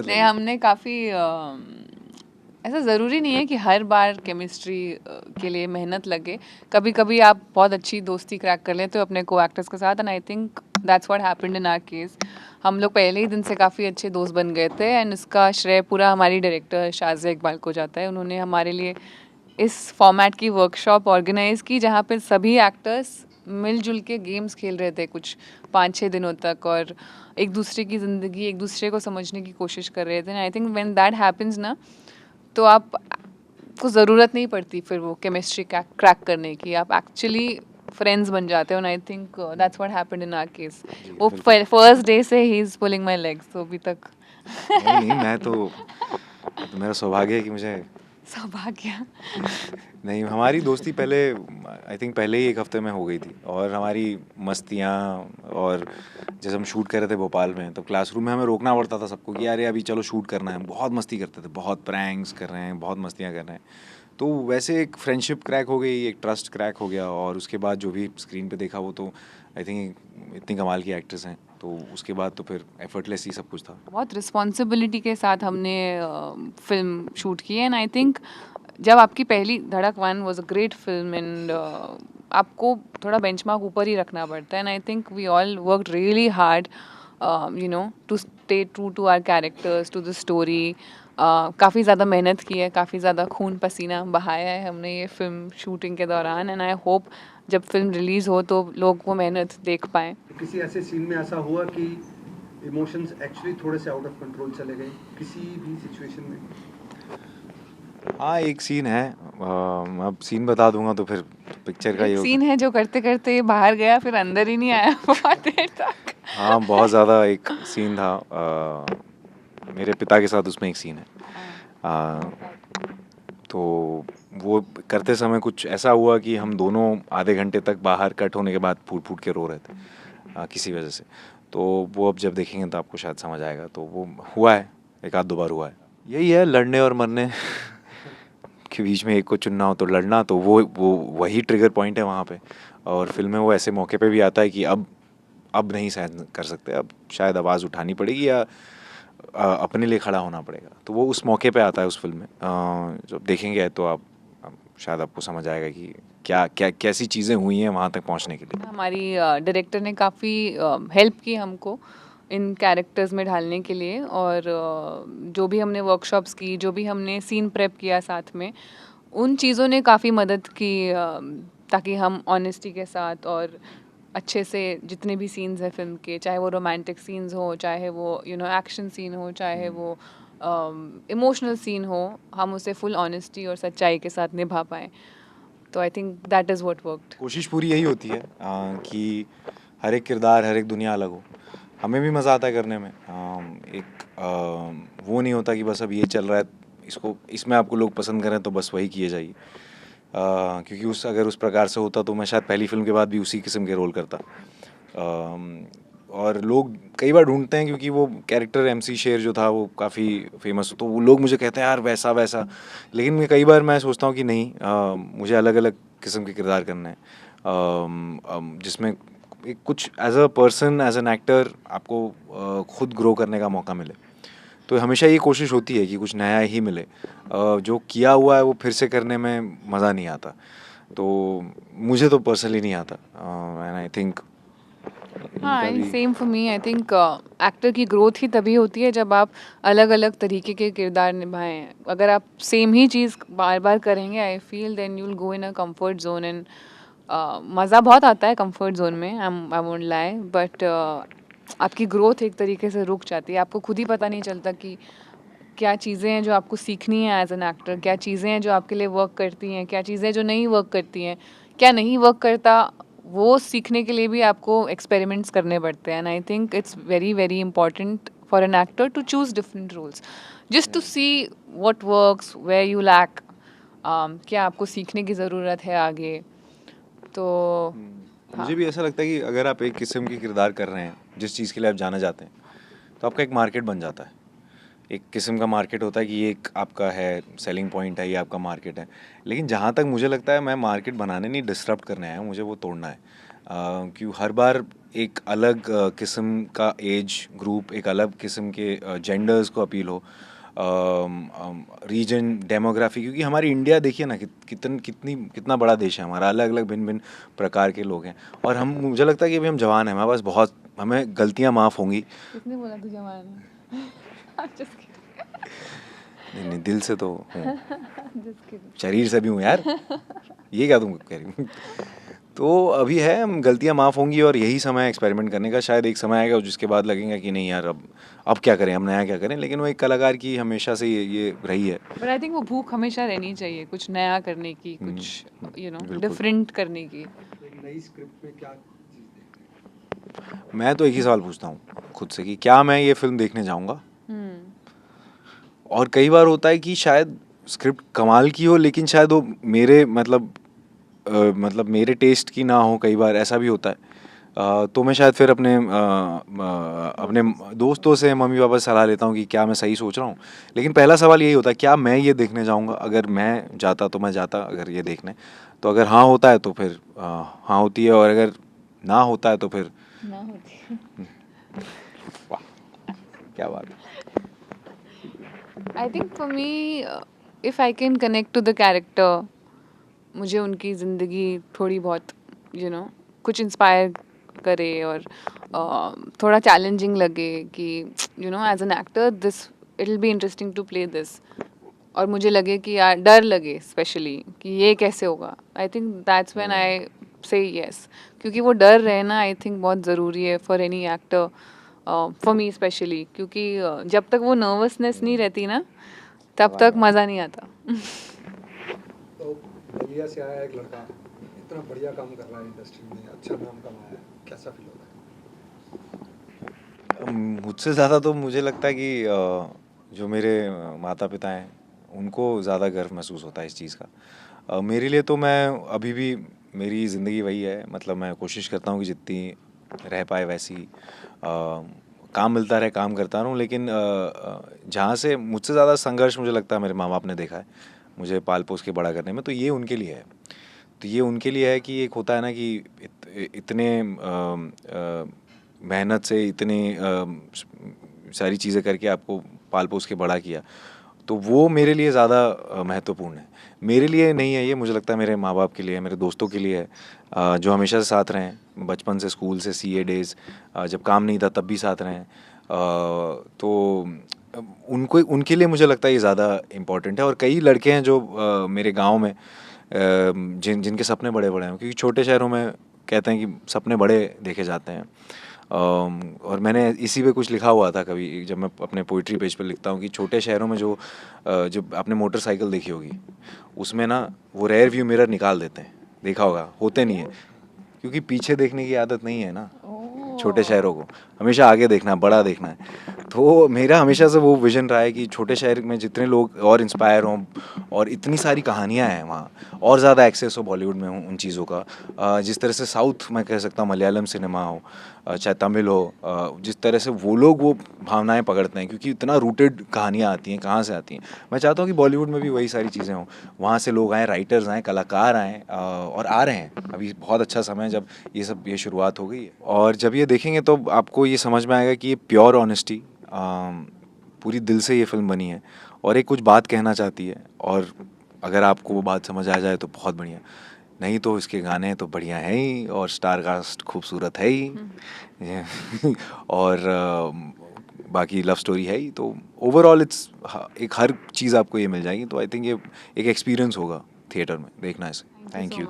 मेहनत नहीं, लगी? हमने काफ़ी ऐसा ज़रूरी नहीं है कि हर बार केमिस्ट्री के लिए मेहनत लगे। कभी कभी आप बहुत अच्छी दोस्ती क्रैक कर लेते हो अपने को एक्टर्स के साथ, and I think that's what happened in our case. हम लोग पहले ही दिन से काफ़ी अच्छे दोस्त बन गए थे, एंड इसका श्रेय पूरा हमारी डायरेक्टर शाज़िया इकबाल को जाता है। उन्होंने हमारे लिए इस फॉर्मेट की वर्कशॉप ऑर्गेनाइज़ की जहाँ पे सभी एक्टर्स मिलजुल के गेम्स खेल रहे थे कुछ 5-6 दिनों तक, और एक दूसरे की ज़िंदगी, एक दूसरे को समझने की कोशिश कर रहे थे। I think when that happens ना, तो आप को ज़रूरत नहीं पड़ती फिर वो केमिस्ट्री क्रैक करने की, आप एक्चुअली फ्रेंड्स बन जाते हो। And I think that's what happened in our case. जी, वो बिल्कुल। फर्स्ट डे से ही इज़ पुलिंग माय लेग्स, तो अभी तक नहीं, नहीं, मैं तो ये तो मेरा सौभाग्य है कि मुझे सौभाग्य। नहीं, हमारी दोस्ती पहले आई थिंक पहले ही 1 हफ्ते में हो गई थी, और हमारी मस्तियाँ, और जैसे हम शूट कर रहे थे भोपाल में, तो क्लासरूम में हमें रोकना पड़ता था सबको कि अरे अभी चलो शूट करना है। हम बहुत मस्ती करते थे, बहुत प्रैंक्स कर रहे हैं, बहुत मस्तियाँ कर रहे हैं। तो वैसे एक फ्रेंडशिप क्रैक हो गई, एक ट्रस्ट क्रैक हो गया, और उसके बाद जो भी स्क्रीन पे देखा वो तो आई थिंक इतनी कमाल की एक्ट्रेस हैं, तो उसके बाद तो फिर एफर्टलेस ही सब कुछ था। बहुत रिस्पॉन्सिबिलिटी के साथ हमने फिल्म शूट की है, एंड आई थिंक जब आपकी पहली Dhadak 1 was a great film, and आपको थोड़ा बेंचमार्क ऊपर ही रखना पड़ता है। And I think we all worked really hard, you know, to stay true to our characters, to the story. काफ़ी ज़्यादा मेहनत की है, काफ़ी ज़्यादा खून पसीना बहाया है हमने ये फिल्म शूटिंग के दौरान, एंड आई होप जब फिल्म रिलीज़ हो तो लोग वो मेहनत देख पाएँ। किसी ऐसे सीन में ऐसा हुआ कि इमोशंस एक्चुअली थोड़े से आउट ऑफ कंट्रोल चले गए किसी भी सिचुएशन में? हाँ, एक सीन है, अब सीन बता दूंगा तो फिर पिक्चर का ये एक होगा। सीन है जो करते करते बाहर गया, फिर अंदर ही नहीं आया बहुत देर तक। हाँ, बहुत ज़्यादा एक सीन था, मेरे पिता के साथ उसमें एक सीन है। तो वो करते समय कुछ ऐसा हुआ कि हम दोनों आधे घंटे तक बाहर कट होने के बाद फूट फूट के रो रहे थे, किसी वजह से। तो वो अब जब देखेंगे तो आपको शायद समझ आएगा। तो वो हुआ है, एक आध दो बार हुआ है। यही है, लड़ने और मरने के बीच में एक को चुनना हो तो लड़ना, तो वो वही ट्रिगर पॉइंट है वहाँ पे। और फिल्म में वो ऐसे मौके पे भी आता है कि अब नहीं सहन कर सकते, अब शायद आवाज़ उठानी पड़ेगी, या अपने लिए खड़ा होना पड़ेगा। तो वो उस मौके पे आता है उस फिल्म में। जब देखेंगे तो आप शायद आपको समझ आएगा कि क्या क्या कैसी चीज़ें हुई हैं वहाँ तक पहुँचने के लिए। हमारी डायरेक्टर ने काफ़ी हेल्प की हमको इन कैरेक्टर्स में ढालने के लिए, और जो भी हमने वर्कशॉप्स की, जो भी हमने सीन प्रेप किया साथ में, उन चीज़ों ने काफ़ी मदद की, ताकि हम ऑनेस्टी के साथ और अच्छे से जितने भी सीन्स हैं फिल्म के, चाहे वो रोमांटिक सीन्स हो, चाहे वो एक्शन सीन हो, चाहे वो इमोशनल सीन हो, हम उसे फुल ऑनेस्टी और सच्चाई के साथ निभा पाएँ। तो I think that is what worked. कोशिश पूरी यही होती है कि हर एक किरदार, हर एक दुनिया अलग हो। हमें भी मज़ा आता है करने में। एक वो नहीं होता कि बस अब ये चल रहा है, इसको इसमें आपको लोग पसंद करें तो बस वही किए जाइए। क्योंकि अगर उस प्रकार से होता तो मैं शायद पहली फिल्म के बाद भी उसी किस्म के रोल करता। और लोग कई बार ढूंढते हैं, क्योंकि वो कैरेक्टर MC शेर जो था वो काफ़ी फेमस, तो वो लोग मुझे कहते हैं यार वैसा वैसा। लेकिन कई बार मैं सोचता हूँ कि नहीं, मुझे अलग अलग किस्म के किरदार करना है, जिसमें एक कुछ as a person, as an actor आपको खुद ग्रो करने का मौका मिले। तो हमेशा ये कोशिश होती है कि कुछ नया ही मिले। जो किया हुआ है वो फिर से करने में मज़ा नहीं आता, तो मुझे तो पर्सनली नहीं आता। एंड आई थिंक इनका हाँ, भी। Same for me. I think actor की ग्रोथ ही तभी होती है जब आप अलग अलग तरीके के किरदार निभाएं। अगर आप सेम ही चीज़ बार बार करेंगे, I feel then you will go in a comfort zone, and मज़ा बहुत आता है कंफर्ट जोन में, आई वोंट लाई, बट आपकी ग्रोथ एक तरीके से रुक जाती है। आपको खुद ही पता नहीं चलता कि क्या चीज़ें हैं जो आपको सीखनी है एज एन एक्टर, क्या चीज़ें हैं जो आपके लिए वर्क करती हैं, क्या चीज़ें जो नहीं वर्क करती हैं, क्या नहीं वर्क करता, वो सीखने के लिए भी आपको एक्सपेरिमेंट्स करने पड़ते हैं। And I think it's very very important for an actor to choose different roles just to see what works, where you lack, क्या आपको सीखने की ज़रूरत है आगे। तो हाँ, मुझे भी ऐसा लगता है कि अगर आप एक किस्म की किरदार कर रहे हैं, जिस चीज़ के लिए आप जाना जाते हैं, तो आपका एक मार्केट बन जाता है। एक किस्म का मार्केट होता है कि ये एक आपका है सेलिंग पॉइंट है, ये आपका मार्केट है। लेकिन जहाँ तक मुझे लगता है, मैं मार्केट बनाने नहीं, डिसरप्ट करने आया हूँ, मुझे वो तोड़ना है। क्यों हर बार एक अलग किस्म का एज ग्रुप, एक अलग किस्म के जेंडर्स को अपील हो, रीजन, डेमोग्राफी, क्योंकि हमारी इंडिया देखिए ना कितना बड़ा देश है हमारा, अलग अलग भिन्न भिन्न प्रकार के लोग हैं, और हम, मुझे लगता है कि अभी हम जवान हैं, हमारे पास बहुत, हमें गलतियां माफ़ होंगी। किसने बोला तू जवान है? Just kidding. नहीं नहीं, दिल से तो हूँ, Just kidding. शरीर से भी हूँ यार, ये क्या तुम कह रही हो? तो अभी है, हम गलतियां माफ़ होंगी, और यही समय है एक्सपेरिमेंट करने का। शायद एक समय आएगा जिसके बाद लगेगा कि नहीं यार, अब क्या करें, अब नया क्या करें, लेकिन वो एक कलाकार की हमेशा से ये रही है। But I think वो भूख हमेशा रहनी चाहिए, कुछ नया करने की, कुछ बिल्कुल। डिफरेंट करने की। एक नई स्क्रिप्ट में क्या चीज़ देखते हैं? मैं तो एक ही सवाल पूछता हूँ खुद से कि क्या मैं ये फिल्म देखने जाऊँगा? और कई बार होता है कि शायद स्क्रिप्ट कमाल की हो, लेकिन शायद वो मेरे मतलब मेरे टेस्ट की ना हो, कई बार ऐसा भी होता है। तो मैं शायद फिर अपने दोस्तों से, मम्मी पापा से सलाह लेता हूँ कि क्या मैं सही सोच रहा हूँ। लेकिन पहला सवाल यही होता है, क्या मैं ये देखने जाऊँगा? अगर मैं जाता तो मैं जाता, अगर ये देखने, तो अगर हाँ होता है तो फिर हाँ होती है, और अगर ना होता है तो फिर ना होती है। वाह, क्या बात है। I think for me, if I can connect to the character, मुझे उनकी ज़िंदगी थोड़ी बहुत कुछ इंस्पायर करे, और थोड़ा चैलेंजिंग लगे कि as an actor this it will be interesting to play this, और मुझे लगे कि यार डर लगे स्पेशली कि ये कैसे होगा, आई थिंक दैट्स व्हेन आई से यस, क्योंकि वो डर रहना आई थिंक बहुत ज़रूरी है for any actor, for me specially, क्योंकि जब तक वो नर्वसनेस नहीं रहती ना, तब तक मज़ा नहीं आता। तो बलिया से आया एक लड़का, इतना बढ़िया काम कर रहा है इंडस्ट्री में, अच्छा नाम कमाया है, कैसा फील होता है? मुझसे ज़्यादा तो मुझे लगता है कि जो मेरे माता पिता हैं उनको ज़्यादा गर्व महसूस होता है इस चीज़ का। मेरे लिए तो मैं अभी भी, मेरी ज़िंदगी वही है, मतलब मैं कोशिश करता हूँ कि जितनी रह पाए वैसी, काम मिलता रहे काम करता रहूँ, लेकिन जहाँ से मुझसे ज़्यादा संघर्ष मुझे लगता है मेरे माँ बाप ने देखा है मुझे पाल पोस के बड़ा करने में, तो ये उनके लिए है। तो ये उनके लिए है कि एक होता है ना कि इतने मेहनत से इतनी सारी चीज़ें करके आपको पाल पोस के बड़ा किया, तो वो मेरे लिए ज़्यादा महत्वपूर्ण है। मेरे लिए नहीं है ये, मुझे लगता है मेरे माँ बाप के लिए है, मेरे दोस्तों के लिए है, जो हमेशा से साथ रहे हैं, बचपन से, स्कूल से, सीए डेज़, जब काम नहीं था तब भी साथ रहे हैं। तो उनको, उनके लिए मुझे लगता है ये ज़्यादा इम्पोर्टेंट है। और कई लड़के हैं जो मेरे गाँव में जिनके सपने बड़े बड़े हैं, क्योंकि छोटे शहरों में कहते हैं कि सपने बड़े देखे जाते हैं। और मैंने इसी पे कुछ लिखा हुआ था कभी, जब मैं अपने पोइट्री पेज पे लिखता हूँ कि छोटे शहरों में जो आपने मोटरसाइकिल देखी होगी, उसमें ना वो रेयर व्यू मिरर निकाल देते हैं, देखा होगा, होते नहीं है, क्योंकि पीछे देखने की आदत नहीं है ना छोटे शहरों को, हमेशा आगे देखना है, बड़ा देखना है। तो मेरा हमेशा से वो विज़न रहा है कि छोटे शहर में जितने लोग और इंस्पायर हों, और इतनी सारी कहानियाँ हैं वहाँ, और ज़्यादा एक्सेस हो बॉलीवुड में उन चीज़ों का, जिस तरह से साउथ मैं कह सकता हूँ मलयालम सिनेमा हो, चाहे तमिल हो, जिस तरह से वो लोग वो भावनाएं पकड़ते हैं, क्योंकि इतना रूटेड कहानियाँ आती हैं, कहाँ से आती हैं। मैं चाहता हूँ कि बॉलीवुड में भी वही सारी चीज़ें हों, वहाँ से लोग आएँ, राइटर्स आएँ, कलाकार आएँ, और आ रहे हैं। अभी बहुत अच्छा समय है जब ये शुरुआत हो गई है, और जब ये देखेंगे तो आपको ये समझ में आएगा कि ये प्योर ऑनेस्टी, पूरी दिल से ये फिल्म बनी है, और एक कुछ बात कहना चाहती है, और अगर आपको वो बात समझ आ जाए तो बहुत बढ़िया, नहीं तो इसके गाने तो बढ़िया हैं ही, और स्टार कास्ट खूबसूरत है ही और बाकी लव स्टोरी है ही, तो ओवरऑल इट्स एक हर चीज़ आपको ये मिल जाएगी। तो आई थिंक ये एक एक्सपीरियंस होगा थिएटर में देखना इसे। Thank you.